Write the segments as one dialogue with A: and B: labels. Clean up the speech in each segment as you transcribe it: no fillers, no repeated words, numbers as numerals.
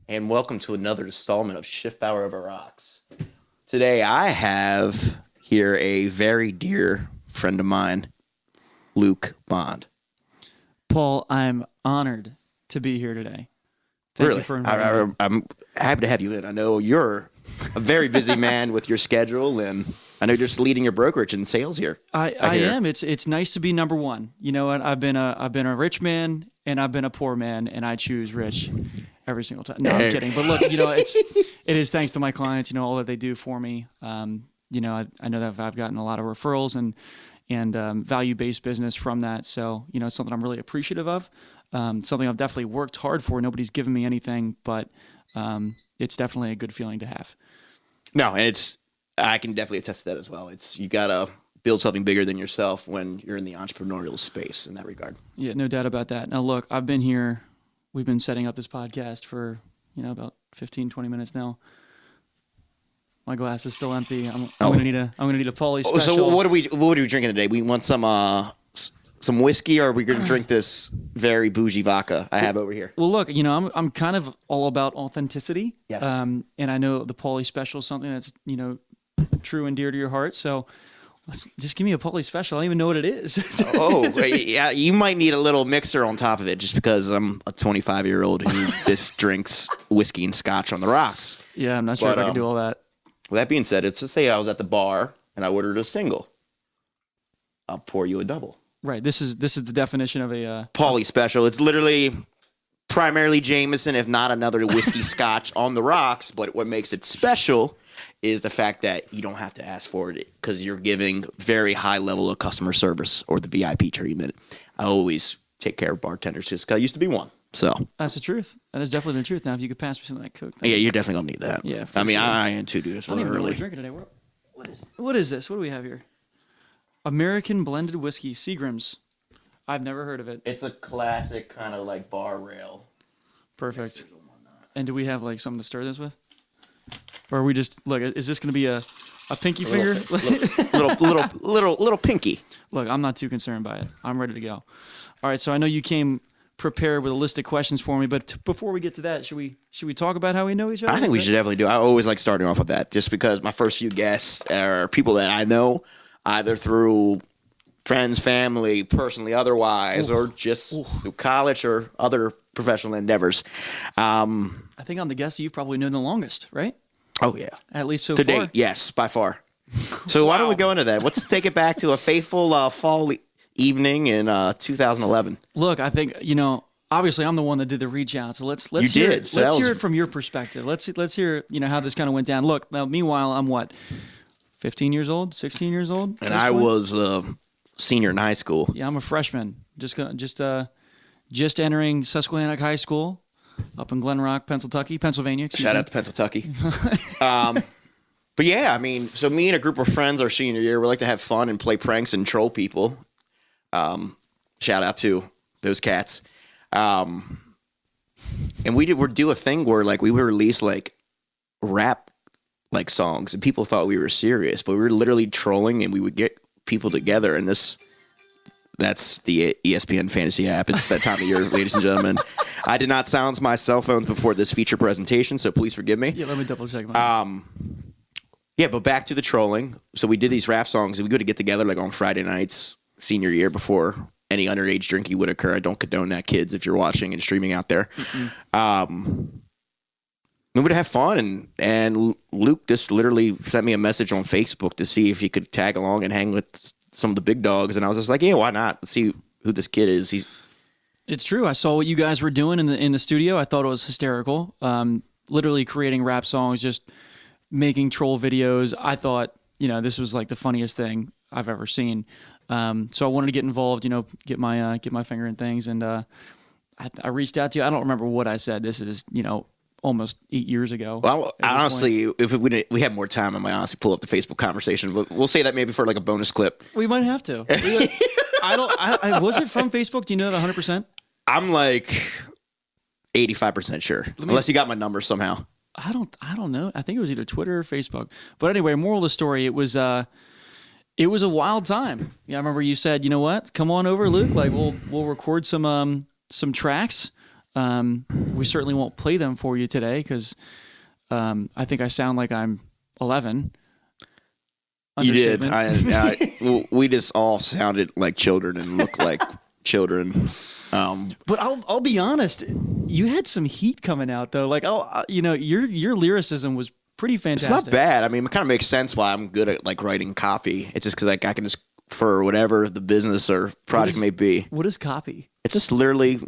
A: and welcome to another installment of Schiffbauer Over Rocks. Today I have here a very dear friend of mine, Luke Bond.
B: Paul, I'm honored to be here today. Thank you for inviting me.
A: I'm happy to have you in. I know you're a very busy man with your schedule, and I know you're just leading your brokerage and sales here.
B: I am. It's nice to be number one. You know what? I've been a rich man and I've been a poor man, and I choose rich every single time. No, I'm kidding. But look, it is thanks to my clients. All that they do for me. I know that I've gotten a lot of referrals and value-based business from that. So it's something I'm really appreciative of. Something I've definitely worked hard for. Nobody's given me anything, but it's definitely a good feeling to have.
A: No, and I can definitely attest to that as well. You gotta build something bigger than yourself when you're in the entrepreneurial space in that regard.
B: Yeah, no doubt about that. Now look, I've been here. We've been setting up this podcast for about 15, 20 minutes now. My glass is still empty. I'm gonna need a Pauly special.
A: So what are we drinking today? We want some whiskey, or are we going to drink this very bougie vodka I have over here?
B: Well, look, I'm kind of all about authenticity.
A: Yes.
B: And I know the Pauly special is something that's true and dear to your heart. So just give me a Pauly special. I don't even know what it is.
A: Yeah, you might need a little mixer on top of it, just because I'm a 25-year-old who just drinks whiskey and scotch on the rocks.
B: Yeah, I'm not sure if I can do all that.
A: With that being said, let's just say I was at the bar and I ordered a single. I'll pour you a double.
B: Right. This is the definition of a
A: Pauly special. It's literally primarily Jameson, if not another whiskey scotch on the rocks. But what makes it special is the fact that you don't have to ask for it, because you're giving very high level of customer service, or the VIP treatment. I always take care of bartenders just because I used to be one. So
B: that's the truth. That is definitely the truth. Now, if you could pass me something like Coke.
A: Yeah, you're definitely gonna need that.
B: Yeah.
A: Sure.
B: I
A: am too, dude. It's
B: I don't even know what
A: early.
B: we're drinking today. What is this? What do we have here? American blended whiskey, Seagram's. I've never heard of it.
A: It's a classic kind of like bar rail.
B: Perfect. And do we have like something to stir this with? Or are we just look? Is this going to be a pinky finger?
A: little pinky.
B: Look, I'm not too concerned by it. I'm ready to go. All right. So I know you came prepared with a list of questions for me, but before we get to that, should we talk about how we know each other?
A: I think we should definitely do. I always like starting off with that, just because my first few guests are people that I know, either through friends, family, personally, otherwise, or just through college or other professional endeavors.
B: I think I'm the guest you've probably known the longest, right?
A: Oh, yeah.
B: At least so
A: to
B: far.
A: date, yes, by far. So why don't we go into that? Let's take it back to a faithful fall evening in 2011.
B: Look, I think, obviously I'm the one that did the reach out. So let's hear it from your perspective. Let's hear, how this kind of went down. Look, now meanwhile, I'm what? 15 years old, 16 years old?
A: And I was a senior in high school.
B: Yeah, I'm a freshman. Just entering Susquehannock High School up in Glen Rock, Pennsylvania.
A: Shout out to Pennsylvania. But yeah, so me and a group of friends our senior year, we like to have fun and play pranks and troll people. Shout out to those cats. And we'd do a thing where we would release rap songs, and people thought we were serious, but we were literally trolling, and we would get people together, and that's the ESPN fantasy app. It's that time of year, ladies and gentlemen. I did not silence my cell phones before this feature presentation, so please forgive me.
B: Yeah, let me double check.
A: Yeah, but back to the trolling. So we did these rap songs, and we go to get together on Friday nights senior year before any underage drinking would occur. I don't condone that, kids, if you're watching and streaming out there. We would have fun, and Luke just literally sent me a message on Facebook to see if he could tag along and hang with some of the big dogs, and I was just like, yeah, why not? Let's see who this kid is.
B: It's true. I saw what you guys were doing in the studio. I thought it was hysterical. Literally creating rap songs, just making troll videos. I thought, this was the funniest thing I've ever seen. So I wanted to get involved, get my finger in things, and I reached out to you. I don't remember what I said. This is, almost 8 years ago.
A: Well, honestly, if we had more time, I might honestly pull up the Facebook conversation. We'll say that maybe for a bonus clip.
B: We might have to. Was it from Facebook? Do you know that 100%?
A: I'm 85% sure, unless you got my number somehow.
B: I don't know. I think it was either Twitter or Facebook. But anyway, moral of the story, it was a wild time. Yeah, I remember you said, you know what? Come on over, Luke. We'll record some tracks. We certainly won't play them for you today because I think I sound like I'm 11.
A: You did. We just all sounded like children and looked like children.
B: But I'll be honest, you had some heat coming out though. Like, your lyricism was pretty fantastic.
A: It's not bad. I mean, it kind of makes sense why I'm good at like writing copy. It's just because like I can just for whatever the business or product may be.
B: What is copy?
A: It's just literally,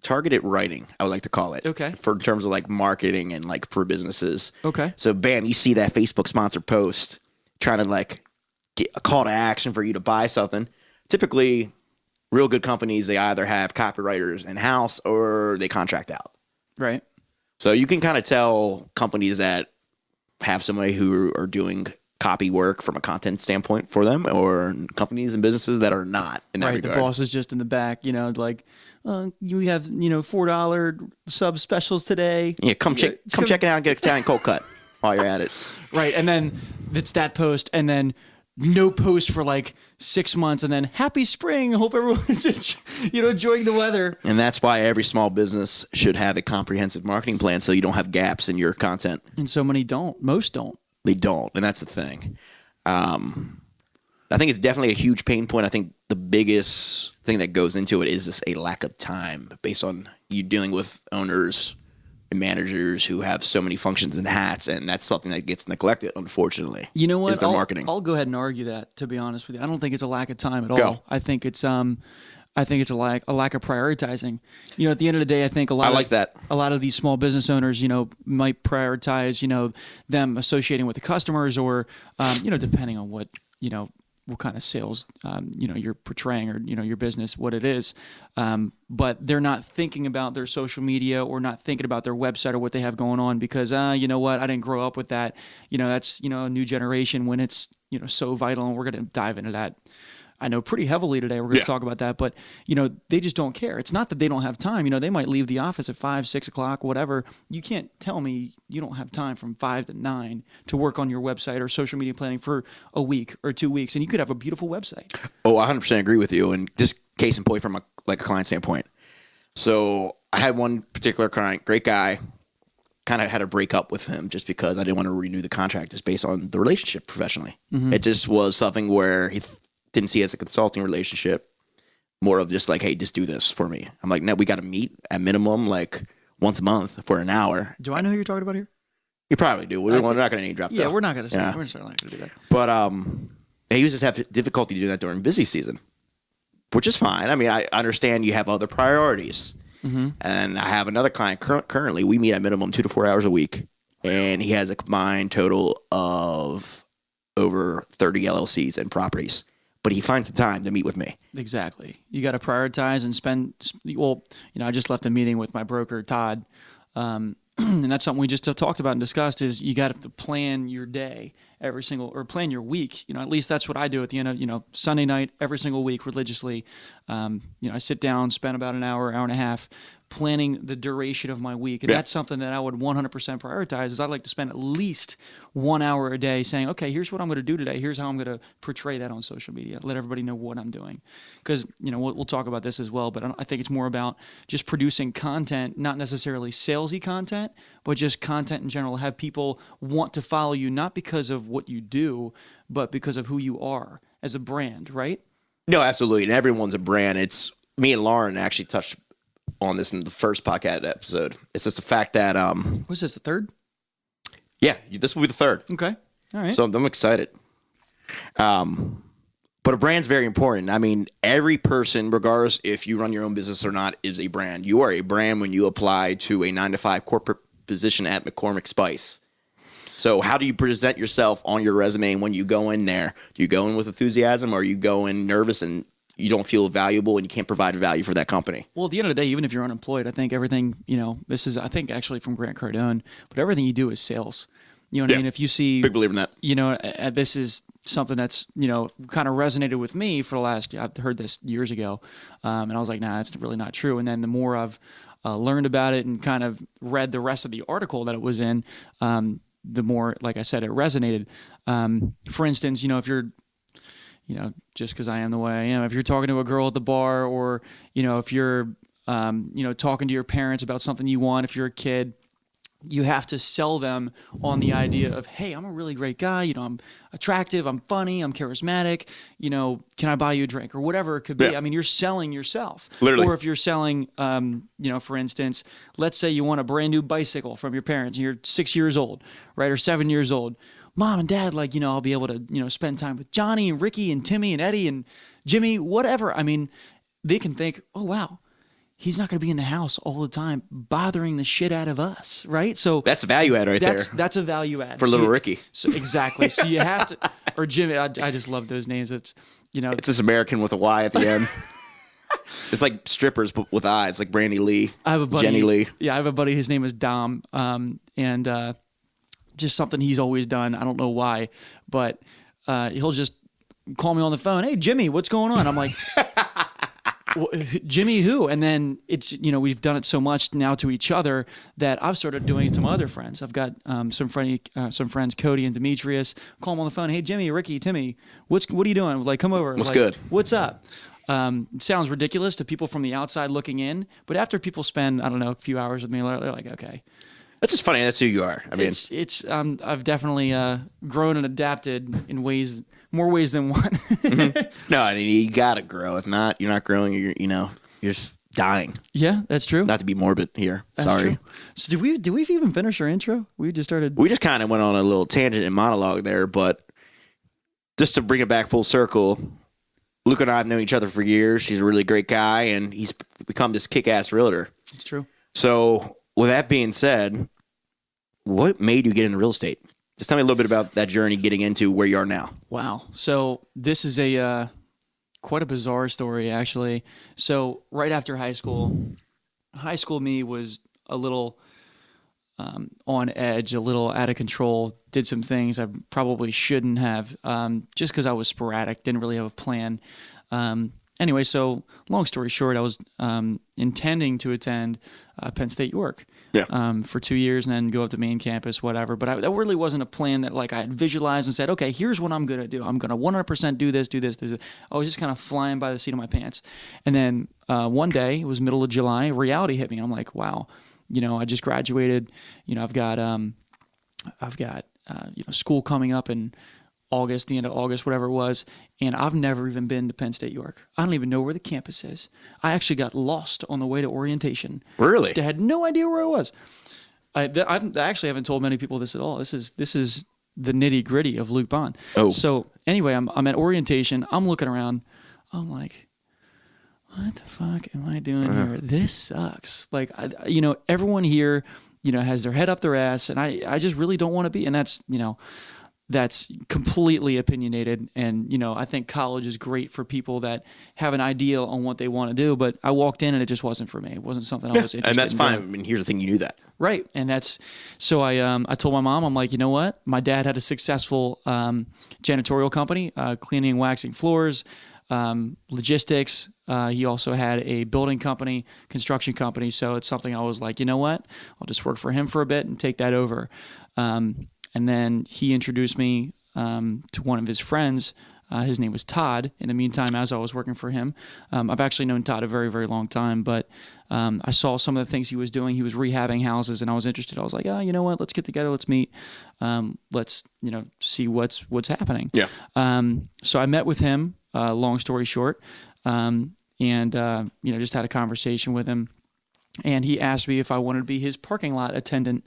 A: targeted writing, I would like to call it.
B: Okay.
A: For in terms of like marketing and like for businesses.
B: Okay.
A: So bam, you see that Facebook sponsored post trying to like get a call to action for you to buy something. Typically, real good companies, they either have copywriters in-house or they contract out.
B: Right.
A: So you can kind of tell companies that have somebody who are doing copy work from a content standpoint for them, or companies and businesses that are not in that regard.
B: The boss is just in the back, like, you have, $4 sub specials today.
A: Yeah, come check it out and get an Italian cold cut while you're at it.
B: Right, and then it's that post, and then no post for like 6 months, and then happy spring. Hope everyone's enjoying the weather.
A: And that's why every small business should have a comprehensive marketing plan so you don't have gaps in your content.
B: And so many don't. Most don't.
A: They don't, and that's the thing. I think it's definitely a huge pain point. I think the biggest thing that goes into it is just a lack of time based on you dealing with owners and managers who have so many functions and hats, and that's something that gets neglected, unfortunately.
B: You know what?
A: Is their marketing.
B: I'll go ahead and argue that, to be honest with you. I don't think it's a lack of time at all.
A: Go.
B: I think it's a lack of prioritizing. At the end of the day, I think a lot of these small business owners, might prioritize, them associating with the customers, or depending on what kind of sales you're portraying, or your business, what it is. But they're not thinking about their social media, or not thinking about their website or what they have going on, because you know what, I didn't grow up with that. That's a new generation when it's so vital, and we're going to dive into that, I know, pretty heavily today. We're going to talk about that, but they just don't care. It's not that they don't have time. They might leave the office at 5, 6 o'clock, whatever. You can't tell me you don't have time from 5 to 9 to work on your website or social media planning for a week or 2 weeks, and you could have a beautiful website.
A: Oh, I 100% agree with you. And just case in point from a client standpoint. So I had one particular client, great guy, kind of had to break up with him just because I didn't want to renew the contract just based on the relationship professionally. Mm-hmm. It just was something where he didn't see it as a consulting relationship, more of just like, hey, just do this for me. I'm like, no, we got to meet at minimum like once a month for an hour.
B: Do I know who you're talking about here?
A: You probably do. We're not going to name drop.
B: Yeah, we're not going to say. Yeah. We're certainly not going to do that.
A: But he used to have difficulty doing that during busy season, which is fine. I mean, I understand you have other priorities. Mm-hmm. And I have another client currently. We meet at minimum 2 to 4 hours a week, and he has a combined total of over 30 LLCs and properties. But he finds the time to meet with me.
B: Exactly. You got to prioritize and spend. Well, I just left a meeting with my broker, Todd, and that's something we just talked about and discussed. Is you got to plan your day plan your week. At least that's what I do at the end of Sunday night every single week religiously. I sit down, spend about an hour and a half planning the duration of my week, and that's something that I would 100% prioritize. Is I'd like to spend at least 1 hour a day saying, okay, here's what I'm going to do today. Here's how I'm going to portray that on social media. Let everybody know what I'm doing, because we'll talk about this as well. But I think it's more about just producing content, not necessarily salesy content, but just content in general. Have people want to follow you, not because of what you do, but because of who you are as a brand, right?
A: No, absolutely. And everyone's a brand. It's me and Lauren actually touched on this in the first podcast episode. It's just the fact that
B: was this the third?
A: Yeah, this will be the third.
B: Okay. All right.
A: So I'm excited. But a brand's very important. I mean, every person, regardless if you run your own business or not, is a brand. You are a brand when you apply to a 9-to-5 corporate position at McCormick Spice. So how do you present yourself on your resume when you go in there? Do you go in with enthusiasm, or you go in nervous and you don't feel valuable and you can't provide value for that company?
B: Well, at the end of the day, even if you're unemployed, I think everything, this is, I think actually from Grant Cardone, but everything you do is sales. You know what I mean? If you see,
A: big believer in that.
B: This is something that's, kind of resonated with me for the last, I've heard this years ago. And I was like, nah, that's really not true. And then the more I've learned about it and kind of read the rest of the article that it was in, the more, like I said, it resonated. For instance, if you're, just because I am the way I am, if you're talking to a girl at the bar, or, if you're talking to your parents about something you want. If you're a kid, you have to sell them on the idea of, hey, I'm a really great guy. I'm attractive. I'm funny. I'm charismatic. Can I buy you a drink or whatever it could be?
A: Yeah.
B: I mean, you're selling yourself.
A: Literally.
B: Or if you're selling, for instance, let's say you want a brand new bicycle from your parents and you're 6 years old, right? Or 7 years old. Mom and Dad, I'll be able to, spend time with Johnny and Ricky and Timmy and Eddie and Jimmy, whatever. I mean, they can think, oh, wow. He's not going to be in the house all the time bothering the shit out of us, right? So
A: that's a value add there.
B: That's a value add.
A: For little Ricky.
B: So exactly. So you have to, or Jimmy, I just love those names. It's,
A: It's this American with a Y at the end. It's like strippers but with eyes, like Brandy Lee,
B: I have a buddy,
A: Jenny Lee.
B: Yeah, I have a buddy, his name is Dom, and just something he's always done. I don't know why, but he'll just call me on the phone. Hey, Jimmy, what's going on? I'm like... Jimmy who? And then it's, we've done it so much now to each other that I've started doing it to my other friends. I've got some friends, Cody and Demetrius, call them on the phone. Hey, Jimmy, Ricky, Timmy, what are you doing? Come over.
A: What's good?
B: What's up? It sounds ridiculous to people from the outside looking in, but after people spend, I don't know, a few hours with me, they're like, okay.
A: That's just funny. That's who you are. I mean,
B: it's I've definitely grown and adapted in more ways than one.
A: Mm-hmm. No, I mean, you gotta grow. If not, you're not growing. You're just dying.
B: Yeah, that's true.
A: Not to be morbid here.
B: That's
A: Sorry.
B: True. So did we even finish our intro? We just started.
A: We just kind of went on a little tangent and monologue there, but just to bring it back full circle, Luke and I have known each other for years. He's a really great guy, and he's become this kick-ass realtor.
B: It's true.
A: So, with that being said, what made you get into real estate? Just tell me a little bit about that journey getting into where you are now.
B: Wow. So this is a quite a bizarre story, actually. So right after high school me was a little on edge, a little out of control, did some things I probably shouldn't have, just because I was sporadic, didn't really have a plan. Anyway, so long story short, I was intending to attend Penn State York for 2 years and then go up to main campus, whatever. But that really wasn't a plan that I had visualized and said, okay, here's what I'm going to do. I'm going to 100% do this. I was just kind of flying by the seat of my pants. And then one day, it was middle of July, reality hit me. I'm like, wow, I just graduated. I've got school coming up in August, the end of August, whatever it was, and I've never even been to Penn State York. I don't even know where the campus is. I actually got lost on the way to orientation.
A: Really?
B: I had no idea where I was. I actually haven't told many people this at all. This is the nitty gritty of Luke Bond.
A: Oh.
B: So anyway, I'm at orientation. I'm looking around. I'm like, what the fuck am I doing here? This sucks. Everyone here, has their head up their ass, and I just really don't want to be. And that's completely opinionated. And, I think college is great for people that have an idea on what they want to do. But I walked in and it just wasn't for me. It wasn't something I was interested in.
A: And that's fine.
B: Doing.
A: I mean, here's the thing. You knew that.
B: Right. And so I told my mom, I'm like, you know what? My dad had a successful janitorial company, cleaning and waxing floors, logistics. He also had a building company, construction company. So it's something I was like, you know what? I'll just work for him for a bit and take that over. And then he introduced me to one of his friends. His name was Todd. In the meantime, as I was working for him, I've actually known Todd a very, very long time, but I saw some of the things he was doing. He was rehabbing houses, and I was interested. I was like, oh, you know what? Let's get together. Let's meet. Let's see what's happening.
A: Yeah.
B: So I met with him. Long story short, and just had a conversation with him. And he asked me if I wanted to be his parking lot attendant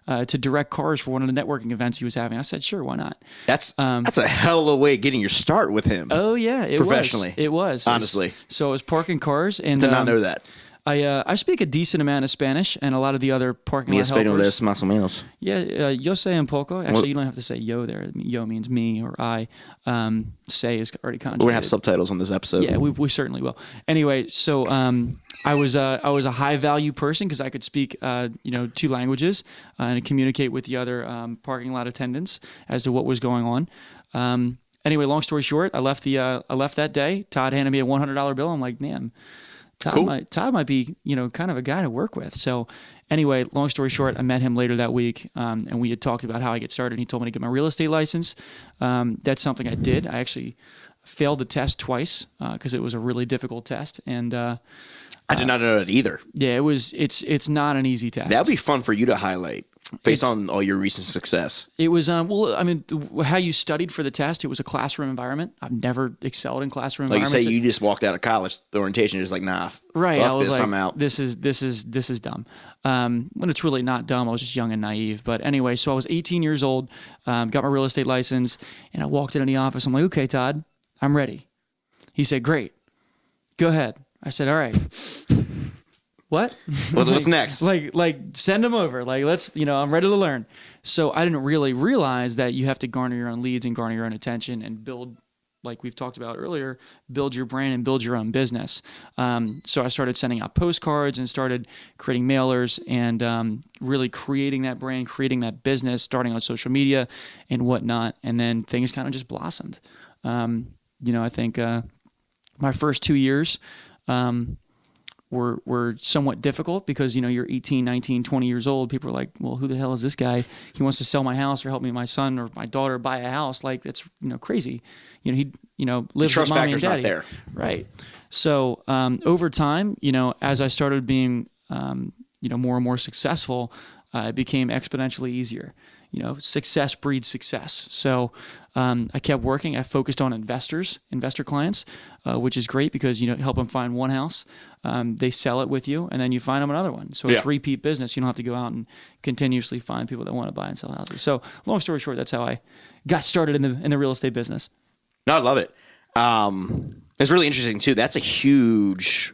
B: to direct cars for one of the networking events he was having. I said, sure, why not?
A: That's a hell of a way of getting your start with him.
B: Oh, yeah,
A: professionally.
B: It was.
A: Honestly.
B: So I was parking cars. And
A: did not know that.
B: I speak a decent amount of Spanish, and a lot of the other parking lot helpers.
A: Más o menos.
B: Yeah, yo sé un poco. Actually, you don't have to say yo there. Yo means me or I. Say is already conjugated.
A: We're going to have subtitles on this episode.
B: Yeah, we certainly will. Anyway, so I was a high value person because I could speak 2 languages and communicate with the other parking lot attendants as to what was going on. Anyway, long story short, I left that day. Todd handed me a $100 bill. I'm like, man. Todd might be, kind of a guy to work with. So anyway, long story short, I met him later that week, and we had talked about how I get started. He told me to get my real estate license. That's something I did. I actually failed the test twice because it was a really difficult test. And
A: I did not know that either.
B: yeah, it's not an easy test.
A: That'd be fun for you to highlight based on all your recent success.
B: It was, well, I mean, how you studied for the test, it was a classroom environment. I've never excelled in classroom
A: Like you
B: environments.
A: say, you just walked out of college, the orientation, you're just like, nah,
B: Right.
A: fuck
B: I was
A: this,
B: like,
A: I'm out.
B: this is dumb. When it's really not dumb, I was just young and naive. But anyway, so I was 18 years old, got my real estate license, and I walked into the office. I'm like, okay, Todd, I'm ready. He said, great, go ahead. I said, all right. What?
A: What's next?
B: Like send them over. Like, let's, I'm ready to learn. So I didn't really realize that you have to garner your own leads and garner your own attention and build, like we've talked about earlier, build your brand and build your own business. So I started sending out postcards and started creating mailers and really creating that brand, creating that business, starting on social media and whatnot. And then things kind of just blossomed. I think my first 2 years were somewhat difficult because, you're 18, 19, 20 years old. People are like, well, who the hell is this guy? He wants to sell my house or help me, my son or my daughter buy a house. Like, that's, crazy. He lives with mommy and daddy.
A: Not there.
B: Right. So, over time, as I started being, more and more successful, it became exponentially easier. Success breeds success. So I kept working. I focused on investor clients, which is great because, help them find one house. They sell it with you, and then you find them another one. So it's repeat business. You don't have to go out and continuously find people that want to buy and sell houses. So long story short, that's how I got started in the real estate business.
A: No, I love it. It's really interesting, too. That's a huge,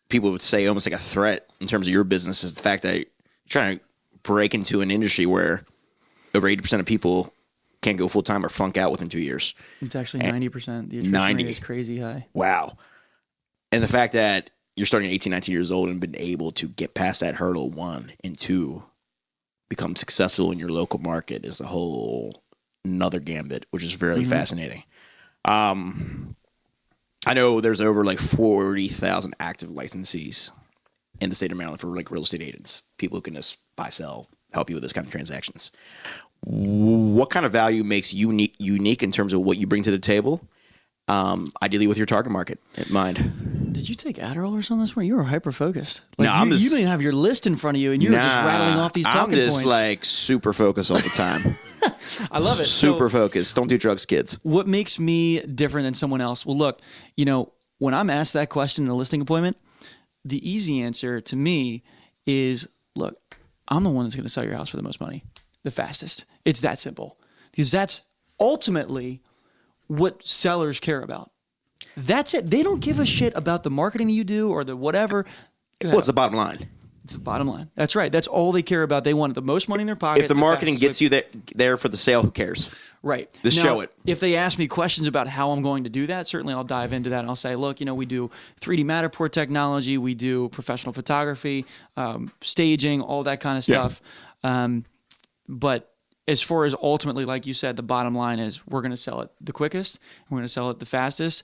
A: people would say, almost like a threat in terms of your business is the fact that you're trying to break into an industry where over 80% of people can't go full-time or flunk out within 2 years.
B: It's actually 90%. The attrition rate is crazy high.
A: Wow. And the fact that you're starting at 18, 19 years old and been able to get past that hurdle, one, and two, become successful in your local market is a whole another gambit, which is very fascinating. I know there's over like 40,000 active licensees in the state of Maryland for like real estate agents, people who can just buy, sell, help you with those kind of transactions. What kind of value makes you unique in terms of what you bring to the table? Ideally with your target market in mind.
B: Did you take Adderall or something this morning? You were hyper focused.
A: No,
B: you didn't even have your list in front of you, and you were just rattling off these talking points.
A: I'm just like super focused all the time.
B: I love it.
A: Super focused. Don't do drugs, kids.
B: What makes me different than someone else? Well, look, when I'm asked that question in a listing appointment, the easy answer to me is, look, I'm the one that's going to sell your house for the most money, the fastest. It's that simple. Because that's ultimately what sellers care about. That's it. They don't give a shit about the marketing that you do or the whatever.
A: What's the bottom line?
B: It's the bottom line. That's right. That's all they care about. They want the most money in their pocket.
A: If the marketing gets you there for the sale, who cares?
B: Right.
A: Just show it.
B: If they ask me questions about how I'm going to do that, certainly I'll dive into that and I'll say, look, we do 3D Matterport technology, we do professional photography, staging, all that kind of stuff. But as far as ultimately, like you said, the bottom line is we're going to sell it the quickest, we're going to sell it the fastest.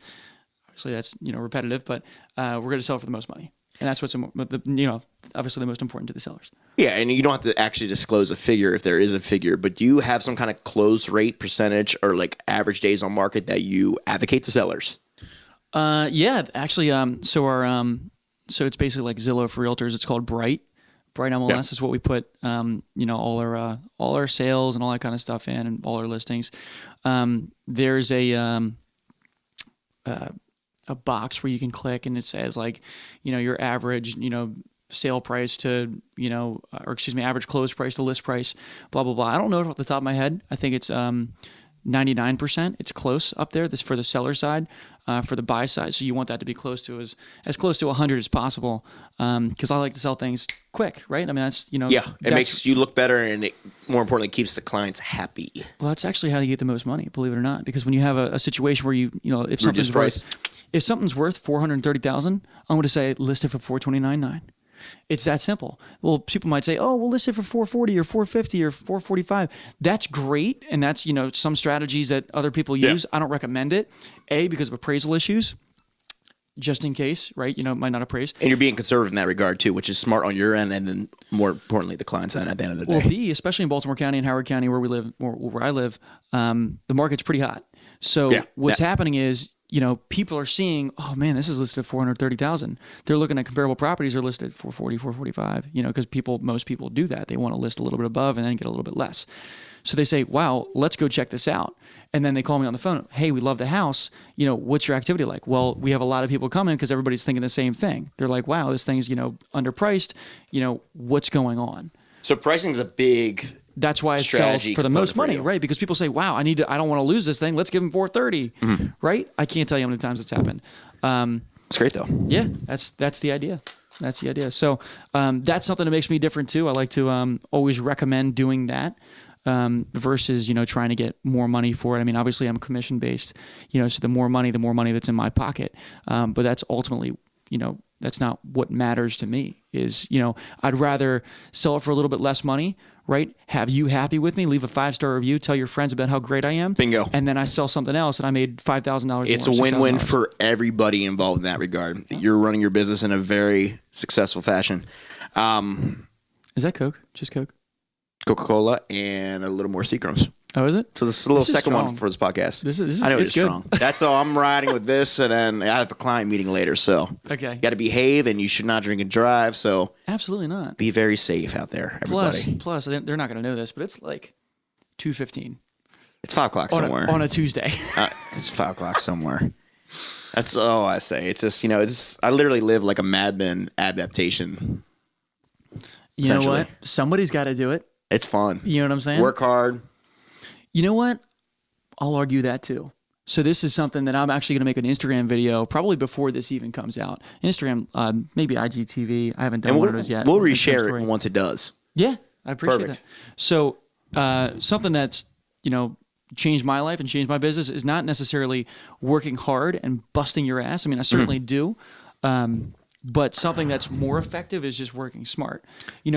B: Obviously that's, repetitive, but we're going to sell it for the most money. And that's what's, obviously the most important to the sellers. Yeah,
A: and you don't have to actually disclose a figure if there is a figure, but do you have some kind of close rate percentage or like average days on market that you advocate to sellers?
B: Yeah, actually, so it's basically like Zillow for realtors. It's called Bright MLS is what we put, all our sales and all that kind of stuff in, and all our listings. There's a box where you can click and it says like, your average, sale price to, average close price to list price, blah, blah, blah. I don't know it off the top of my head. I think it's 99%. It's close up there. This for the seller side, for the buy side. So you want that to be close to as close to 100 as possible. Cause I like to sell things quick, right? I mean, that's,
A: it makes you look better and it, more importantly, keeps the clients happy.
B: Well, that's actually how you get the most money, believe it or not. Because when you have a situation where if something's worth $430,000, I'm going to say list it for $429,900. It's that simple. Well, people might say, "Oh, we'll list it for $440 or $450 or $445." That's great, and that's some strategies that other people use. I don't recommend it. Because of appraisal issues, just in case, right? It might not appraise.
A: And you're being conservative in that regard too, which is smart on your end, and then more importantly, the client's end at the end of the day.
B: Well, especially in Baltimore County and Howard County, where we live, or where I live, the market's pretty hot. So what's happening is people are seeing, oh man, this is listed at 430,000. They're looking at comparable properties are listed at 440, 445, because most people do that. They want to list a little bit above and then get a little bit less. So they say, wow, let's go check this out. And then they call me on the phone. Hey, we love the house. What's your activity like? Well, we have a lot of people coming because everybody's thinking the same thing. They're like, wow, this thing's, underpriced. What's going on?
A: So pricing is a big
B: That's why it sells for the most money, right? Because people say, wow, I don't want to lose this thing. Let's give them 430, right? I can't tell you how many times it's happened.
A: It's great though.
B: Yeah, that's the idea. That's the idea. So that's something that makes me different too. I like to always recommend doing that versus, trying to get more money for it. I mean, obviously I'm commission based, so the more money that's in my pocket. But that's ultimately, that's not what matters to me is, I'd rather sell it for a little bit less money, right? Have you happy with me? Leave a 5-star review. Tell your friends about how great I am.
A: Bingo.
B: And then I sell something else and I made $5,000.
A: It's a win-win for everybody involved in that regard. You're running your business in a very successful fashion.
B: Is that Coke? Just Coke?
A: Coca-Cola and a little more Seagrams.
B: Oh, is it?
A: So this is a little second one for this podcast.
B: This is
A: I know
B: it's
A: it's strong. That's all. I'm riding with this, and then I have a client meeting later. So
B: okay,
A: got to behave, and you should not drink and drive. So
B: absolutely not.
A: Be very safe out there, everybody.
B: Plus, they're not going to know this, but it's like 2:15.
A: It's 5 o'clock somewhere
B: on a Tuesday.
A: It's 5 o'clock somewhere. That's all I say. It's just I literally live like a Mad Men adaptation.
B: You know what? Somebody's got to do it.
A: It's fun.
B: You know what I'm saying?
A: Work hard.
B: You know what? I'll argue that too. So this is something that I'm actually going to make an Instagram video probably before this even comes out. Instagram, maybe IGTV. I haven't done one of those yet.
A: We'll reshare it once it does.
B: Yeah, I appreciate that. So something that's, changed my life and changed my business is not necessarily working hard and busting your ass. I mean, I certainly do. But something that's more effective is just working smart.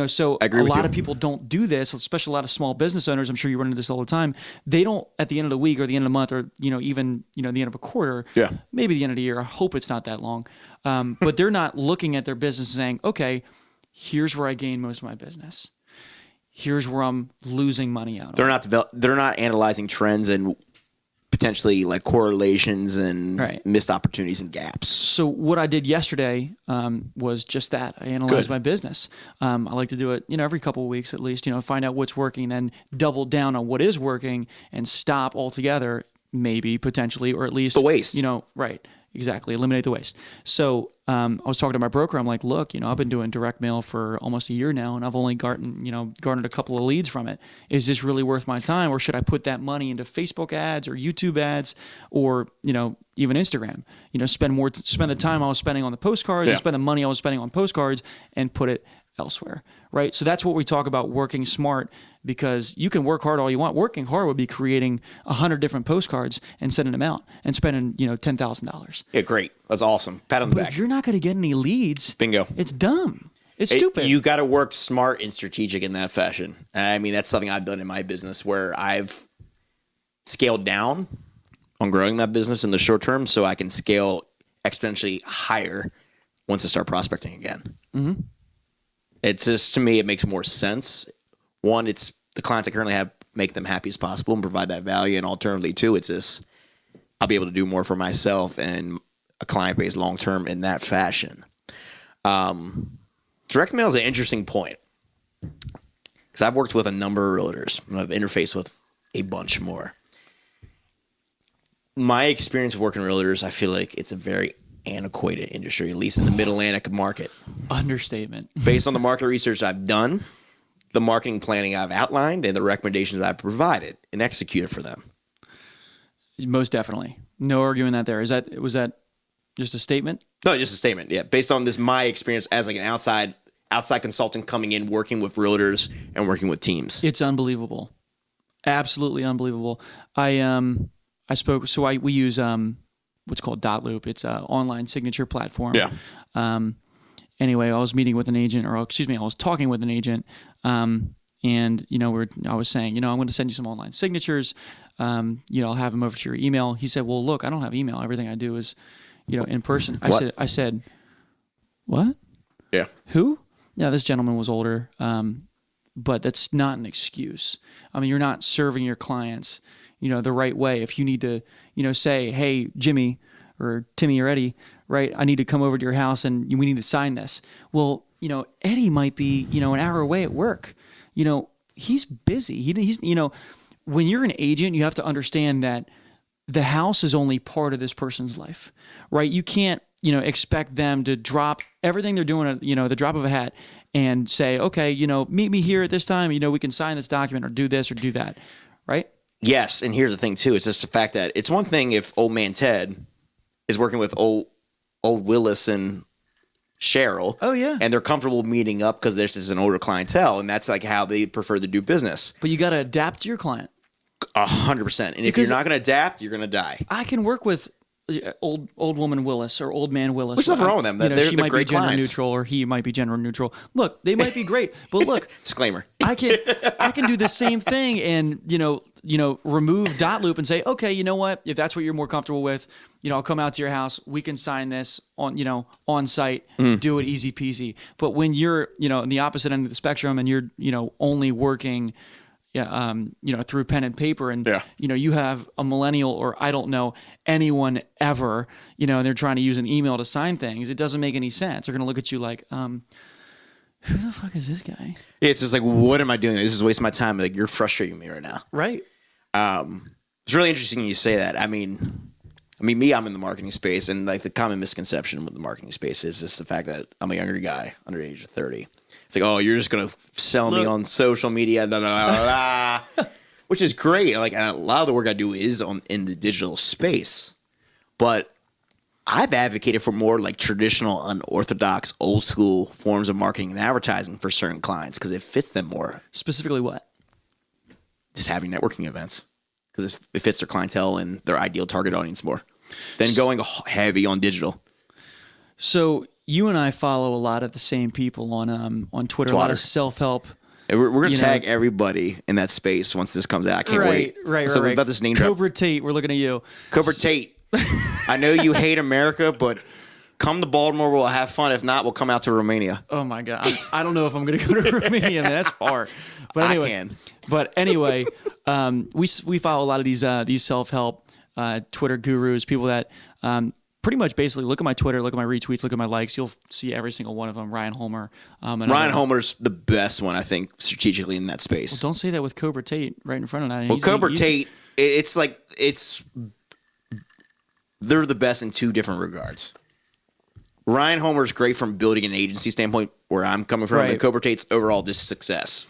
B: So a lot of people don't do this, especially a lot of small business owners. I'm sure you run into this all the time. They don't, at the end of the week or the end of the month or, even, the end of a quarter, maybe the end of the year. I hope it's not that long. But they're not looking at their business and saying, okay, here's where I gain most of my business. Here's where I'm losing money out.
A: They're not analyzing trends and potentially like correlations and missed opportunities and gaps.
B: So what I did yesterday was just that. I analyzed my business. I like to do it, every couple of weeks at least, find out what's working, then double down on what is working and stop altogether, maybe potentially, or at least
A: the waste.
B: Right. Exactly. Eliminate the waste. So I was talking to my broker. I'm like, look, I've been doing direct mail for almost a year now, and I've only garnered a couple of leads from it. Is this really worth my time, or should I put that money into Facebook ads or YouTube ads, or even Instagram? Spend the time I was spending on the postcards and spend the money I was spending on postcards and put it elsewhere, right? So that's what we talk about, working smart, because you can work hard all you want. Working hard would be creating 100 different postcards and sending them out and spending, $10,000.
A: Yeah, great. That's awesome. Pat on the back.
B: If you're not going to get any leads,
A: bingo.
B: It's dumb. It's stupid.
A: You got to work smart and strategic in that fashion. I mean, that's something I've done in my business where I've scaled down on growing that business in the short term so I can scale exponentially higher once I start prospecting again. Mm-hmm. It's just, to me, it makes more sense. One, it's the clients I currently have, make them happy as possible and provide that value. And alternatively, too, it's just I'll be able to do more for myself and a client base long term in that fashion. Direct mail is an interesting point because I've worked with a number of realtors and I've interfaced with a bunch more. My experience working with realtors, I feel like it's a very antiquated industry, at least in the Mid-Atlantic market.
B: Understatement.
A: Based on the market research I've done, the marketing planning I've outlined, and the recommendations I've provided and executed for them.
B: Most definitely. No arguing that there. Was that just a statement?
A: No, just a statement. Yeah. Based on this, my experience as like an outside consultant coming in, working with realtors and working with teams.
B: It's unbelievable. Absolutely unbelievable. We use what's called .loop. It's an online signature platform.
A: Yeah.
B: Anyway, I was talking with an agent, and I was saying, I'm going to send you some online signatures. I'll have them over to your email. He said, well, look, I don't have email. Everything I do is, in person. I said, what?
A: Yeah.
B: Who? Yeah, this gentleman was older, but that's not an excuse. I mean, you're not serving your clients, the right way. If you need to, say, hey, Jimmy, or Timmy or Eddie, right? I need to come over to your house and we need to sign this. Well, Eddie might be, an hour away at work. He's busy. He's, when you're an agent, you have to understand that the house is only part of this person's life, right? You can't, expect them to drop everything they're doing at, the drop of a hat and say, okay, meet me here at this time. We can sign this document or do this or do that, right?
A: Yes, and here's the thing too. It's just the fact that it's one thing if old man Ted is working with old Willis and Cheryl.
B: Oh yeah,
A: and they're comfortable meeting up because there's just an older clientele, and that's like how they prefer to do business.
B: But you got to adapt to your client.
A: 100%. And if you're not going to adapt, you're going to die.
B: I can work with old woman Willis or old man Willis.
A: There's nothing wrong with them.
B: She might be gender neutral or he might be gender neutral. Look, they might be great, but look,
A: disclaimer.
B: I can do the same thing and remove dot loop and say, okay, you know what? If that's what you're more comfortable with, I'll come out to your house. We can sign this on site. Do it easy peasy. But when you're in the opposite end of the spectrum and you're only working through pen and paper, and you have a millennial or I don't know anyone ever, and they're trying to use an email to sign things. It doesn't make any sense. They're gonna look at you like, who the fuck is this guy?
A: It's just like, what am I doing? This is wasting my time. Like, you're frustrating me right now.
B: Right.
A: It's really interesting you say that. I mean, me, I'm in the marketing space, and like the common misconception with the marketing space is just the fact that I'm a younger guy under the age of 30. It's like, oh, you're just going to sell me on social media, blah, blah, blah, blah. Which is great. Like, a lot of the work I do is in the digital space. But I've advocated for more like traditional, unorthodox, old school forms of marketing and advertising for certain clients because it fits them more.
B: Specifically what?
A: Just having networking events because it fits their clientele and their ideal target audience more than going heavy on digital.
B: So you and I follow a lot of the same people on Twitter, a lot of self-help.
A: We're going to tag everybody in that space once this comes out. I can't wait.
B: Right.
A: So about this name drop.
B: Cobra Tate, we're looking at you.
A: Cobra Tate. I know you hate America, but come to Baltimore. We'll have fun. If not, we'll come out to Romania.
B: Oh my God. I don't know if I'm going to go to Romania. Man, that's far. But anyway,
A: I can.
B: But anyway, we follow a lot of these self-help Twitter gurus, people that pretty much basically look at my Twitter, look at my retweets, look at my likes. You'll see every single one of them. Ryan Homer.
A: Ryan Homer's the best one, I think, strategically in that space.
B: Well, don't say that with Cobra Tate right in front of that.
A: Well, Cobra Tate, they're the best in two different regards. Ryan Homer's great from building an agency standpoint, where I'm coming from, and Cobra Tate's overall just success.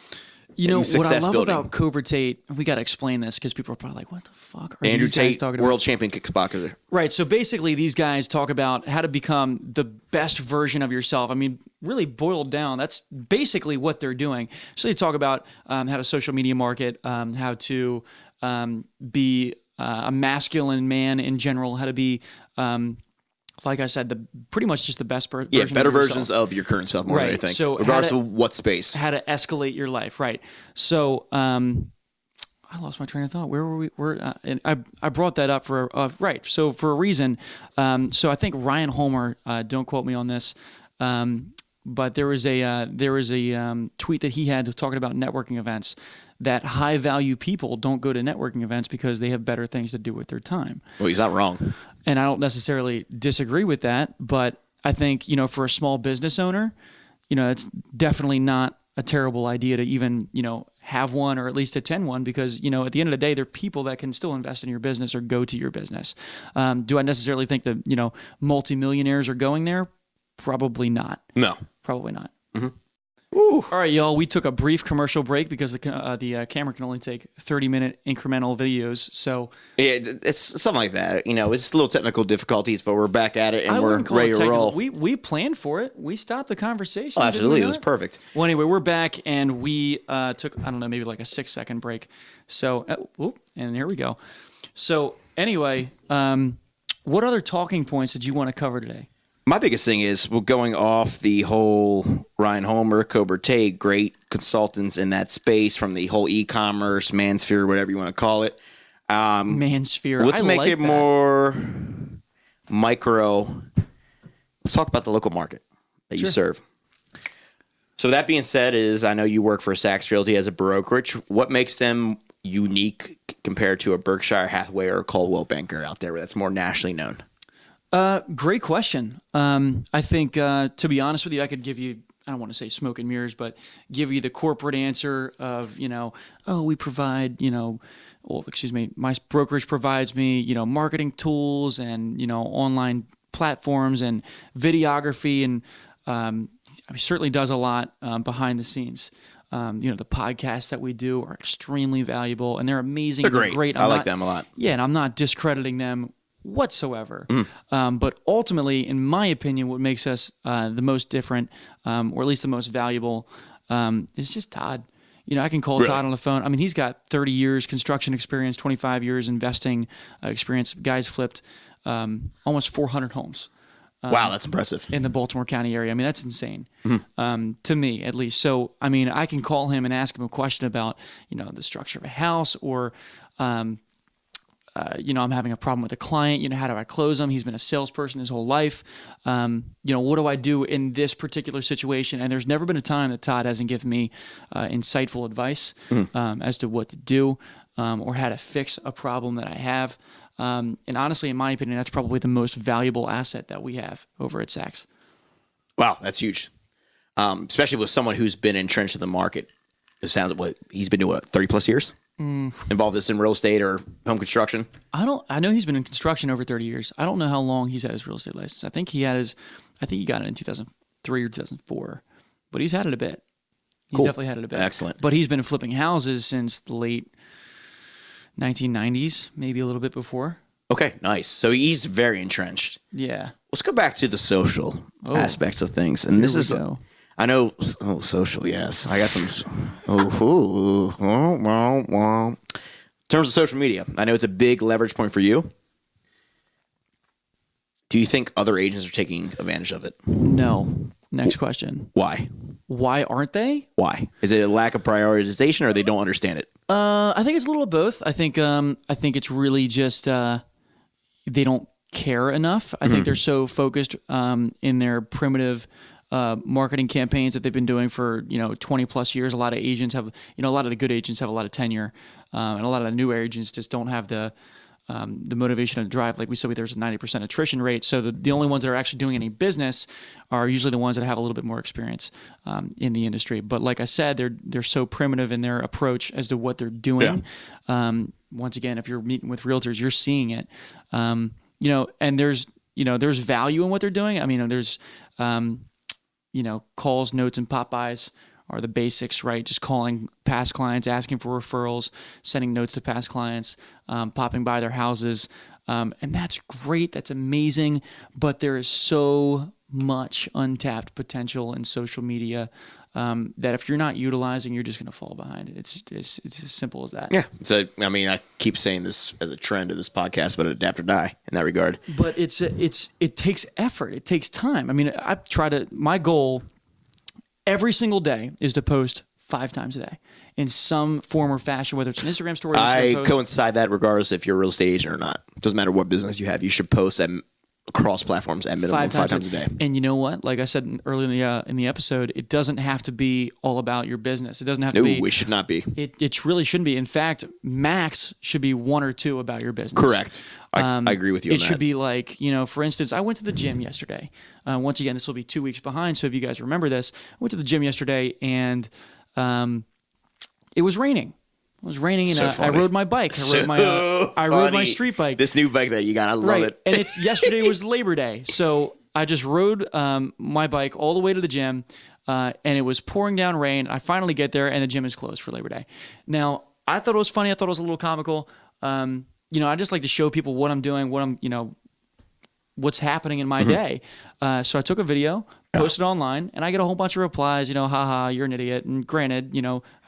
B: What I love about Cobra Tate, we got to explain this because people are probably like, what the fuck are
A: Andrew
B: these guys
A: Tate,
B: talking about?
A: world champion kickboxer.
B: Right. So basically, these guys talk about how to become the best version of yourself. I mean, really boiled down, that's basically what they're doing. So they talk about how to social media market, how to be a masculine man in general, how to be like I said, pretty much just the best version. Yeah,
A: better versions of your current self more than anything. So regardless of what space.
B: How to escalate your life, right? So I lost my train of thought. Where were we? And I brought that up for right. So for a reason. So I think Ryan Homer. Don't quote me on this. But there was a tweet that he had talking about networking events. That high value people don't go to networking events because they have better things to do with their time.
A: Well, he's not wrong.
B: And I don't necessarily disagree with that, but I think, for a small business owner, it's definitely not a terrible idea to even, have one or at least attend one because, at the end of the day, there are people that can still invest in your business or go to your business. Do I necessarily think that, multimillionaires are going there? Probably not.
A: No.
B: Probably not.
A: Mm-hmm.
B: Ooh. All right, y'all. We took a brief commercial break because the camera can only take 30-minute incremental videos. So
A: yeah, it's something like that. It's little technical difficulties, but we're back at it and we're ready to roll.
B: We planned for it. We stopped the conversation.
A: Oh, absolutely, it was perfect.
B: Well, anyway, we're back and we took maybe like a 6-second break. So and here we go. So anyway, what other talking points did you want to cover today?
A: My biggest thing is we're going off the whole Ryan Homer, Cobra Tate, great consultants in that space from the whole e-commerce, mansphere, whatever you want to call it.
B: Mansphere.
A: Let's make it more micro. Let's talk about the local market that you serve. So that being said, I know you work for Sachs Realty as a brokerage. What makes them unique compared to a Berkshire Hathaway or a Coldwell Banker out there that's more nationally known?
B: Great question. I think, to be honest with you, I could give you, I don't want to say smoke and mirrors, but give you the corporate answer of, oh, we provide, my brokerage provides me, marketing tools and, online platforms and videography, and certainly does a lot behind the scenes. The podcasts that we do are extremely valuable, and they're amazing.
A: They're great. I like them a lot.
B: Yeah, and I'm not discrediting them whatsoever. But ultimately, in my opinion, what makes us the most different, or at least the most valuable, is just Todd. I can call Todd on the phone. I mean, he's got 30 years construction experience, 25 years investing experience. Guy's flipped almost 400 homes.
A: Wow, that's impressive.
B: In the Baltimore County area. I mean, that's insane, to me at least. So, I mean, I can call him and ask him a question about, the structure of a house, or, I'm having a problem with a client. How do I close them? He's been a salesperson his whole life. What do I do in this particular situation? And there's never been a time that Todd hasn't given me insightful advice as to what to do or how to fix a problem that I have. And honestly, in my opinion, that's probably the most valuable asset that we have over at Sachs.
A: Wow, that's huge. Especially with someone who's been entrenched in the market. It sounds like he's been doing 30 plus years? Involved this in real estate or home construction?
B: I know he's been in construction over 30 years. I don't know how long he's had his real estate license. I think he got it in 2003 or 2004, but he's had it a bit. He's definitely had it a bit.
A: Excellent.
B: But he's been flipping houses since the late 1990s, maybe a little bit before.
A: Okay, nice. So he's very entrenched.
B: Yeah.
A: Let's go back to the social aspects of things. And this is, I know, social, yes. I got some, in terms of social media, I know it's a big leverage point for you. Do you think other agents are taking advantage of it?
B: No. Next question.
A: Why?
B: Why aren't they?
A: Why? Is it a lack of prioritization, or they don't understand it?
B: I think it's a little of both. I think it's really just they don't care enough. I think they're so focused in their primitive marketing campaigns that they've been doing for 20 plus years. A lot of agents have, a lot of the good agents have a lot of tenure, and a lot of the new agents just don't have the motivation and drive. Like we said, there's a 90% attrition rate. So the only ones that are actually doing any business are usually the ones that have a little bit more experience in the industry. But like I said, they're so primitive in their approach as to what they're doing. Yeah. Once again, if you're meeting with realtors, you're seeing it. And there's value in what they're doing. I mean, there's calls, notes, and pop-bys are the basics, right? Just calling past clients, asking for referrals, sending notes to past clients, popping by their houses. And that's great. That's amazing. But there is so much untapped potential in social media that if you're not utilizing, you're just going to fall behind. It's as simple as that.
A: Yeah. So, I mean, I keep saying this as a trend of this podcast, but adapt or die in that regard.
B: But it takes effort. It takes time. I mean, my goal every single day is to post 5 times a day in some form or fashion, whether it's an Instagram story.
A: I coincide that regardless if you're a real estate agent or not. It doesn't matter what business you have. You should post across platforms at minimum 5 times a day.
B: And you know what? Like I said earlier in the episode, it doesn't have to be all about your business. It doesn't have to be.
A: No, it should not be.
B: It really shouldn't be. In fact, max should be 1 or 2 about your business.
A: Correct. I agree with you on that. It
B: should be like, for instance, I went to the gym yesterday. Once again, this will be 2 weeks behind. So if you guys remember this, I went to the gym yesterday and it was raining. It was raining, and I rode my bike. I rode my street bike.
A: This new bike that you got, I love it.
B: And yesterday was Labor Day, so I just rode my bike all the way to the gym, and it was pouring down rain. I finally get there, and the gym is closed for Labor Day. Now, I thought it was funny. I thought it was a little comical. I just like to show people what I'm doing, what's happening in my day. So I took a video, posted it online, and I get a whole bunch of replies. Haha, you're an idiot. And granted,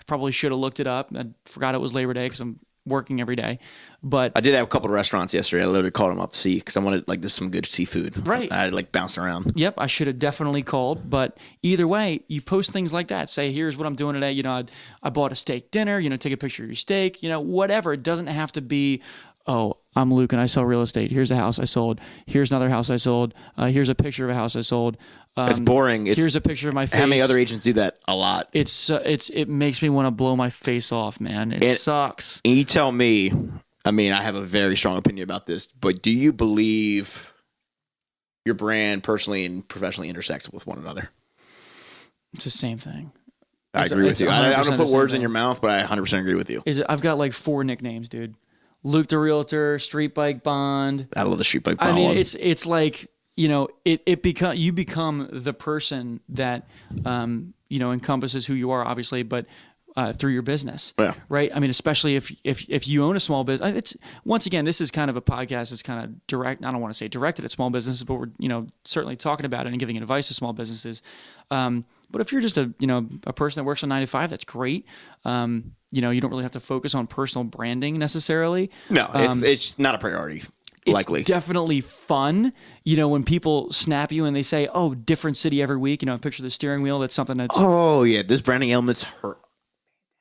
B: probably should have looked it up. I forgot it was Labor Day because I'm working every day. But
A: I did have a couple of restaurants yesterday. I literally called them up to see because I wanted just some good seafood.
B: Right.
A: I bounced around.
B: Yep, I should have definitely called. But either way, you post things like that. Say, here's what I'm doing today. I bought a steak dinner. Take a picture of your steak. Whatever. It doesn't have to be, oh, I'm Luke and I sell real estate. Here's a house I sold. Here's another house I sold. Here's a picture of a house I sold.
A: It's boring.
B: Here's a picture of my face.
A: How many other agents do that? A lot.
B: It makes me want to blow my face off, man. It sucks.
A: And you tell me, I have a very strong opinion about this, but do you believe your brand personally and professionally intersects with one another.
B: It's the same thing.
A: I agree with you. I don't put words in
B: thing.
A: your mouth, but I 100% agree with you.
B: I've got like 4 nicknames, dude. Luke the Realtor, Street Bike Bond.
A: I love the Street Bike Bond.
B: I mean,
A: one.
B: it's like, you become the person that encompasses who you are, obviously, but through your business, right? I mean, especially if you own a small business. It's once again, this is kind of a podcast that's kind of direct. I don't want to say directed at small businesses, but we're certainly talking about it and giving advice to small businesses. But if you're just a person that works on 9 to 5, that's great. You don't really have to focus on personal branding necessarily.
A: No, it's not a priority. Likely.
B: It's definitely fun, when people snap you and they say, "Oh, different city every week." Picture the steering wheel. That's something that's.
A: Oh yeah, those branding elements hurt.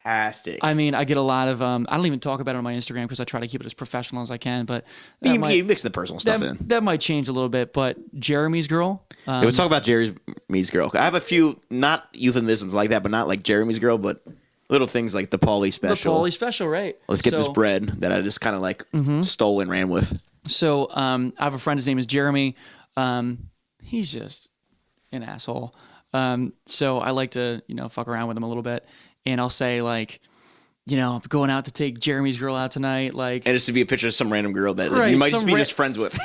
A: Fantastic.
B: I mean, I get a lot of. I don't even talk about it on my Instagram because I try to keep it as professional as I can. But
A: you mix the personal stuff in.
B: That might change a little bit. But Jeremy's girl.
A: Let's talk about Jeremy's girl. I have a few not euphemisms like that, but not like Jeremy's girl, but little things like the Paulie special.
B: The Paulie special, right?
A: Let's get this bread that I just kind of stole and ran with.
B: So I have a friend. His name is Jeremy. He's just an asshole. So I like to fuck around with him a little bit. And I'll say I'm going out to take Jeremy's girl out tonight. And
A: it's to be a picture of some random girl that you might just be just friends with.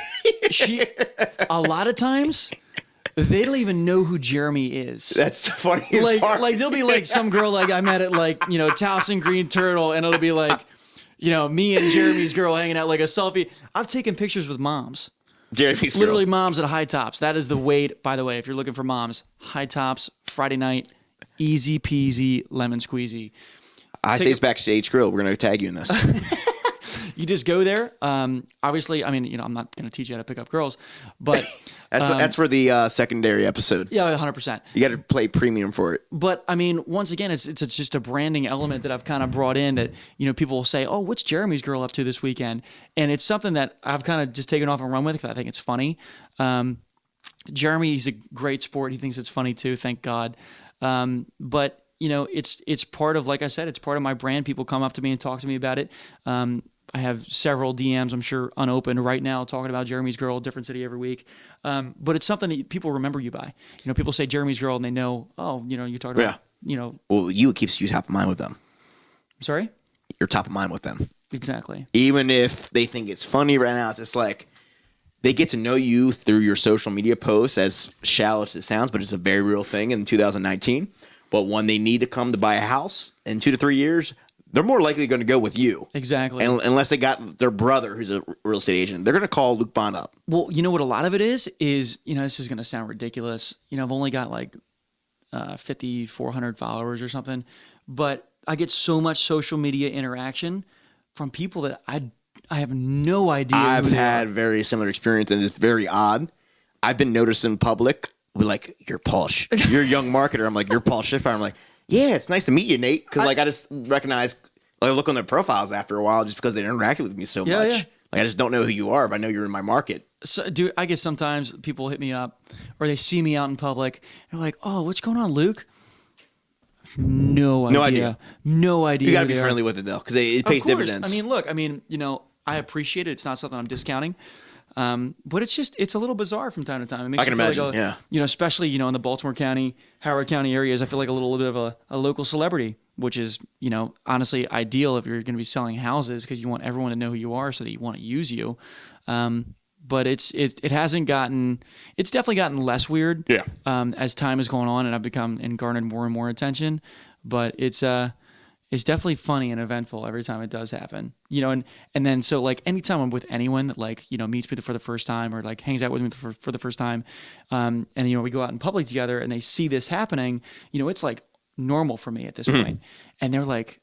B: A lot of times, they don't even know who Jeremy is.
A: That's the funniest part.
B: Like there'll be like some girl like I met at Towson Green Turtle, and it'll be like, me and Jeremy's girl hanging out like a selfie. I've taken pictures with moms.
A: Jeremy's girl.
B: Literally moms at High Tops. That is the weight, by the way, if you're looking for moms. High Tops, Friday night. Easy peasy, lemon squeezy.
A: I say it's Backstage Grill. We're going to tag you in this.
B: You just go there. Obviously, I mean, I'm not going to teach you how to pick up girls, but
A: that's for the secondary episode.
B: Yeah, 100%.
A: You got to play premium for it.
B: But I mean, once again, it's just a branding element that I've kind of brought in that people will say, "Oh, what's Jeremy's girl up to this weekend?" And it's something that I've kind of just taken off and run with because I think it's funny. Jeremy, he's a great sport. He thinks it's funny too. Thank God. But it's part of, like I said, it's part of my brand. People come up to me and talk to me about it. I have several DMs, I'm sure, unopened right now talking about Jeremy's girl, different city every week. But it's something that people remember you by. People say Jeremy's girl and they know, you're talking about,
A: Well, it keeps you top of mind with them.
B: Sorry?
A: You're top of mind with them.
B: Exactly.
A: Even if they think it's funny right now, it's just like, they get to know you through your social media posts, as shallow as it sounds, but it's a very real thing in 2019. But when they need to come to buy a house in 2 to 3 years, they're more likely going to go with you.
B: Exactly.
A: And unless they got their brother who's a real estate agent, they're going to call Luke Bond up.
B: Well, you know what a lot of it is this is going to sound ridiculous. I've only got like 5,400 followers or something, but I get so much social media interaction from people that I have no idea.
A: I've had very similar experience, and it's very odd. I've been noticed in public, like, you're Paul, you're a young marketer. I'm like, you're Paul Schiffbauer. I'm like, yeah, it's nice to meet you, Nate. Because I just recognize, I look on their profiles after a while just because they interacted with me so much. Yeah. Like, I just don't know who you are, but I know you're in my market.
B: So, dude, I guess sometimes people hit me up or they see me out in public. They're like, oh, what's going on, Luke? No idea.
A: You got to be friendly with it, though, because it pays dividends.
B: I mean, look, I appreciate it. It's not something I'm discounting. But it's a little bizarre from time to time. It makes
A: I can imagine, yeah.
B: Especially, in the Baltimore County, Howard County areas, I feel like a little bit of a local celebrity, which is, honestly ideal if you're going to be selling houses because you want everyone to know who you are so that you want to use you. But it's definitely gotten less weird as time has gone on and I've become and garnered more and more attention. But it's definitely funny and eventful every time it does happen, and then, so like anytime I'm with anyone that meets me for the first time or like hangs out with me for the first time. And, we go out in public together and they see this happening, it's like normal for me at this point. And they're like,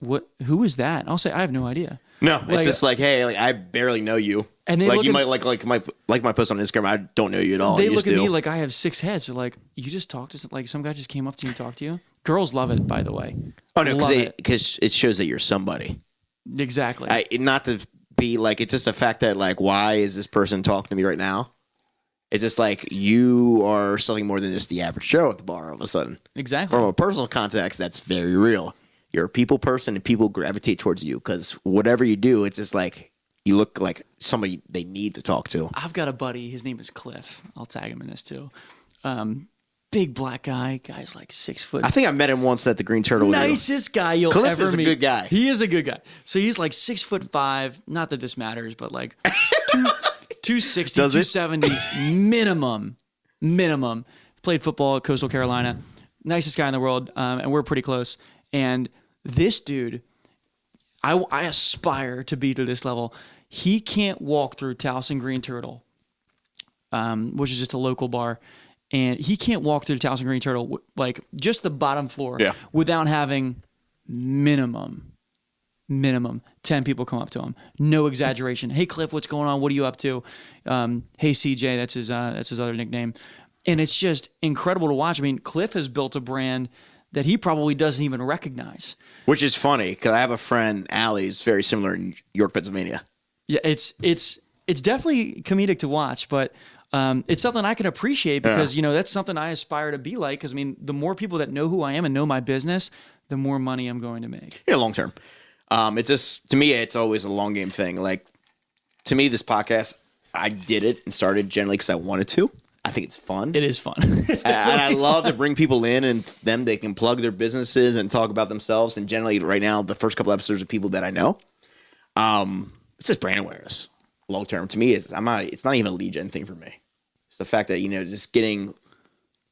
B: who is that? And I'll say, I have no idea.
A: No, it's just like, hey, I barely know you.
B: And they
A: you might like my post on Instagram. I don't know you at all.
B: They look at me like I have 6 heads. They're like, you just talked to some guy just came up to you and talked to you. Girls love it, by the way.
A: Oh no, because it shows that you're somebody.
B: Exactly.
A: Not to be like, it's just the fact that like, why is this person talking to me right now? It's just like you are something more than just the average Joe at the bar all of a sudden.
B: Exactly.
A: From a personal context, that's very real. You're a people person and people gravitate towards you because whatever you do, it's just like you look like somebody they need to talk to.
B: I've got a buddy. His name is Cliff. I'll tag him in this too. Big black guy. Guy's like 6 foot.
A: I think I met him once at the Green Turtle.
B: Nicest guy you'll
A: Cliff
B: ever
A: is a
B: meet.
A: good guy.
B: He is a good guy. So he's like 6'5". Not that this matters, but like 260, 270 minimum. Played football at Coastal Carolina. Nicest guy in the world, and we're pretty close. And this dude, I aspire to be to this level. He can't walk through Towson Green Turtle, which is just a local bar, and he can't walk through Towson Green Turtle, like just the bottom floor, without having minimum 10 people come up to him. No exaggeration. Hey, Cliff, what's going on? What are you up to? Hey, CJ, that's his other nickname. And it's just incredible to watch. I mean, Cliff has built a brand that he probably doesn't even recognize.
A: Which is funny, because I have a friend, Allie, is very similar in York, Pennsylvania.
B: Yeah, it's definitely comedic to watch, but it's something I can appreciate because, that's something I aspire to be like. Because, I mean, the more people that know who I am and know my business, the more money I'm going to make.
A: Yeah, long term. It's just, to me, it's always a long game thing. Like, to me, this podcast, I did it and started generally because I wanted to. I think it's fun.
B: It is fun.
A: And I love to bring people in and they can plug their businesses and talk about themselves. And generally, right now, the first couple episodes are people that I know. It's just brand awareness. Long term, to me, it's not even a lead gen thing for me. It's the fact that, just getting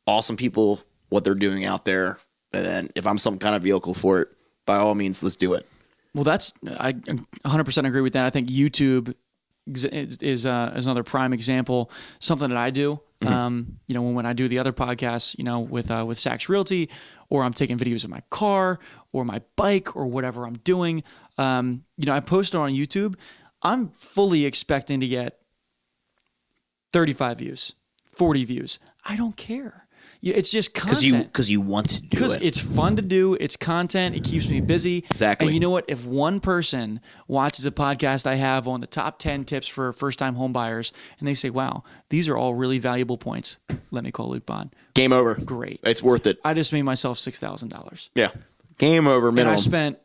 A: awesome people, what they're doing out there. And then if I'm some kind of vehicle for it, by all means, let's do it.
B: Well, I 100% agree with that. I think YouTube is another prime example. Something that I do. When I do the other podcasts, with Saks Realty, or I'm taking videos of my car or my bike or whatever I'm doing, I post it on YouTube. I'm fully expecting to get 35 views, 40 views. I don't care. It's just content.
A: Because you want to do it.
B: Because it's fun to do. It's content. It keeps me busy.
A: Exactly.
B: And you know what? If one person watches a podcast I have on the top 10 tips for first-time home buyers, and they say, wow, these are all really valuable points, let me call Luke Bond.
A: Game over.
B: Great.
A: It's worth it.
B: I just made myself $6,000.
A: Yeah. Game over minimum.
B: And I spent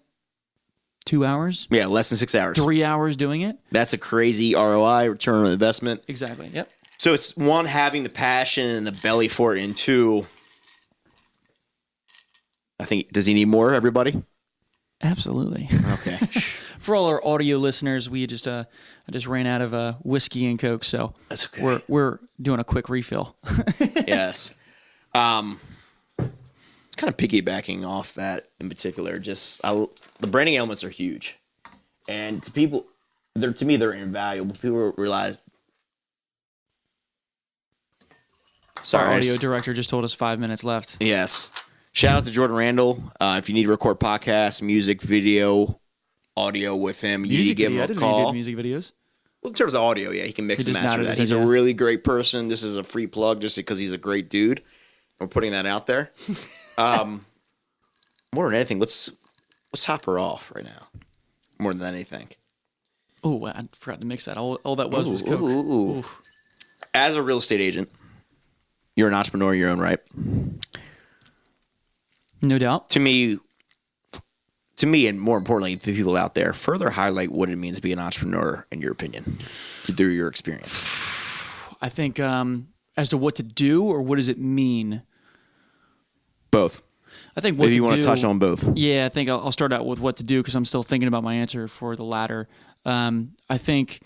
B: 2 hours?
A: Yeah, less than 6 hours.
B: 3 hours doing it?
A: That's a crazy ROI, return on investment.
B: Exactly. Yep.
A: So it's one, having the passion and the belly for it, and two, I think, does he need more, everybody?
B: Absolutely.
A: Okay.
B: For all our audio listeners, I just ran out of whiskey and Coke, so
A: that's okay.
B: We're doing a quick refill.
A: Yes. It's kind of piggybacking off that in particular. The branding elements are huge, and to people, to me, they're invaluable. People realize. Sorry,
B: our audio director just told us 5 minutes left.
A: Yes. Shout out to Jordan Randall. If you need to record podcasts, music, video, audio with him, you need to give him a call.
B: Did music videos?
A: Well, in terms of audio, yeah, he can mix and master that. He's a really great person. This is a free plug just because he's a great dude. We're putting that out there. More than anything, let's top her off right now. More than anything.
B: Oh, I forgot to mix that. All that was Coke.
A: Ooh. As a real estate agent, you're an entrepreneur in your own right.
B: No doubt.
A: To me, and more importantly, to people out there, further highlight what it means to be an entrepreneur, in your opinion, through your experience.
B: I think as to what to do or what does it mean?
A: Both.
B: I think
A: maybe you want to touch on both.
B: Yeah, I think I'll start out with what to do because I'm still thinking about my answer for the latter. I think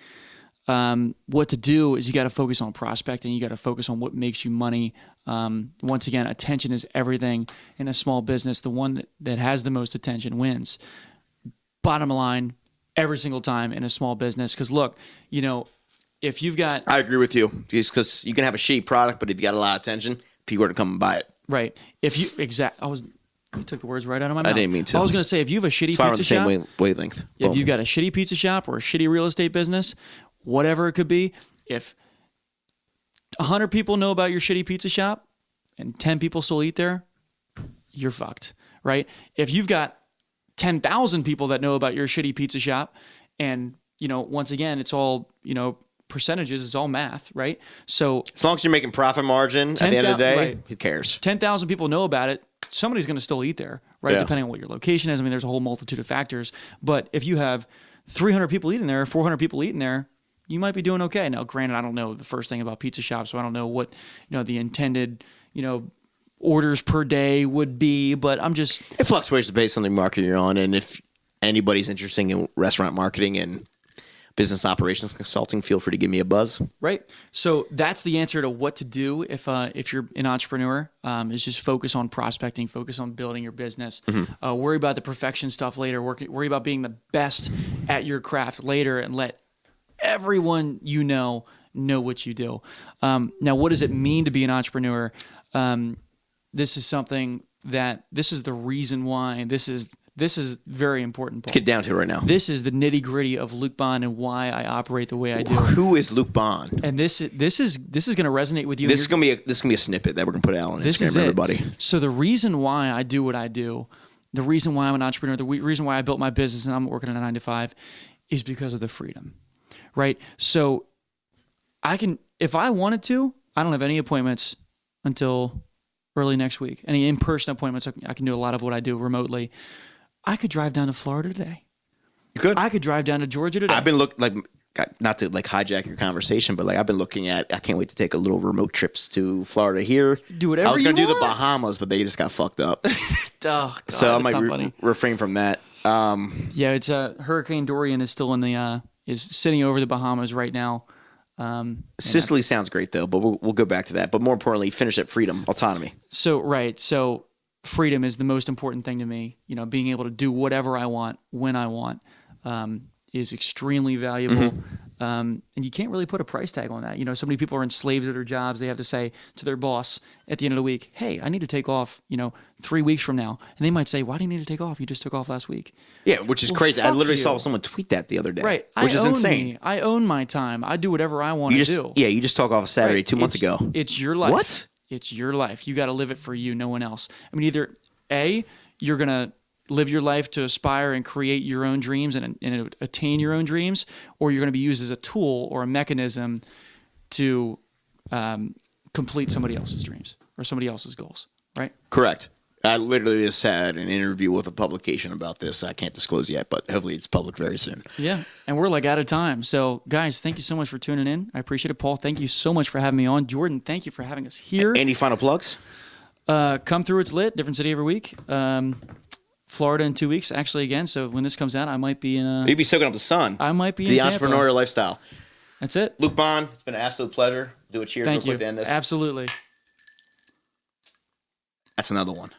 B: what to do is you got to focus on prospecting. You got to focus on what makes you money. Once again, attention is everything in a small business. The one that has the most attention wins. Bottom line, every single time in a small business. Because look, if you've got...
A: I agree with you. Because you can have a shitty product, but if you got a lot of attention, people are going to come and buy it.
B: Right. If you... You took the words right out of my mouth.
A: I didn't mean to.
B: I was going to say, if you have a shitty pizza shop...
A: we're on the same wavelength.
B: If you've got a shitty pizza shop or a shitty real estate business, whatever it could be, if 100 people know about your shitty pizza shop and 10 people still eat there, you're fucked, right? If you've got 10,000 people that know about your shitty pizza shop and, once again, it's all, percentages, it's all math, right? So
A: as long as you're making profit margin at the end of the day, right. Who cares?
B: 10,000 people know about it. Somebody's going to still eat there, right?
A: Yeah.
B: Depending on what your location is. I mean, there's a whole multitude of factors. But if you have 300 people eating there, 400 people eating there, you might be doing okay. Now, granted, I don't know the first thing about pizza shops, so I don't know what, the intended, orders per day would be, but I'm just...
A: It fluctuates based on the market you're on, and if anybody's interested in restaurant marketing and business operations consulting, feel free to give me a buzz.
B: Right. So that's the answer to what to do if you're an entrepreneur, is just focus on prospecting, focus on building your business, worry about the perfection stuff later, worry about being the best at your craft later, and let everyone know what you do. Now, what does it mean to be an entrepreneur? This is the reason why this is very important, Paul.
A: Let's get down to it right now.
B: This is the nitty gritty of Luke Bond and why I operate the way I do.
A: Who is Luke Bond?
B: And this is going to resonate with you.
A: This is gonna be a snippet that we're gonna put out on Instagram for everybody.
B: So the reason why I do what I do, the reason why I'm an entrepreneur, the reason why I built my business and I'm working a 9 to 5, is because of the freedom, right? So I can, if I wanted to, I don't have any appointments until early next week. Any in-person appointments, I can do a lot of what I do remotely. I could drive down to Florida today.
A: You could.
B: I could drive down to Georgia today.
A: I've been not to hijack your conversation, but I've been looking at. I can't wait to take a little remote trips to Florida here.
B: Do whatever you want.
A: I was gonna do the Bahamas, but they just got fucked up.
B: Oh, God,
A: so I might refrain from that.
B: Yeah, it's Hurricane Dorian is still is sitting over the Bahamas right now.
A: Sicily sounds great though, but we'll go back to that. But more importantly, finish at freedom, autonomy.
B: So freedom is the most important thing to me. Being able to do whatever I want when I want is extremely valuable. And you can't really put a price tag on that. So many people are enslaved to their jobs. They have to say to their boss at the end of the week, "Hey, I need to take off, 3 weeks from now." And they might say, "Why do you need to take off? You just took off last week."
A: Yeah, which is crazy. I literally saw someone tweet that the other day.
B: Right.
A: Which is insane.
B: I own my time. I do whatever I want to do.
A: Yeah, you just took off a Saturday 2 months ago.
B: It's your life.
A: What?
B: It's your life. You got to live it for you, no one else. I mean, either A, you're going to live your life to aspire and create your own dreams and attain your own dreams, or you're going to be used as a tool or a mechanism to complete somebody else's dreams or somebody else's goals, right?
A: Correct. I literally just had an interview with a publication about this. I can't disclose yet, but hopefully it's public very soon.
B: Yeah, and we're out of time. So, guys, thank you so much for tuning in. I appreciate it. Paul, thank you so much for having me on. Jordan, thank you for having us here.
A: Any final plugs?
B: Come through. It's lit. Different city every week. Florida in 2 weeks, actually, again. So when this comes out, I might be in a...
A: You'd be soaking up the sun.
B: I might be
A: the
B: in Tampa.
A: entrepreneurial lifestyle.
B: That's it.
A: Luke Bond, it's been an absolute pleasure. Do a cheers real quick to end this.
B: Absolutely.
A: That's another one.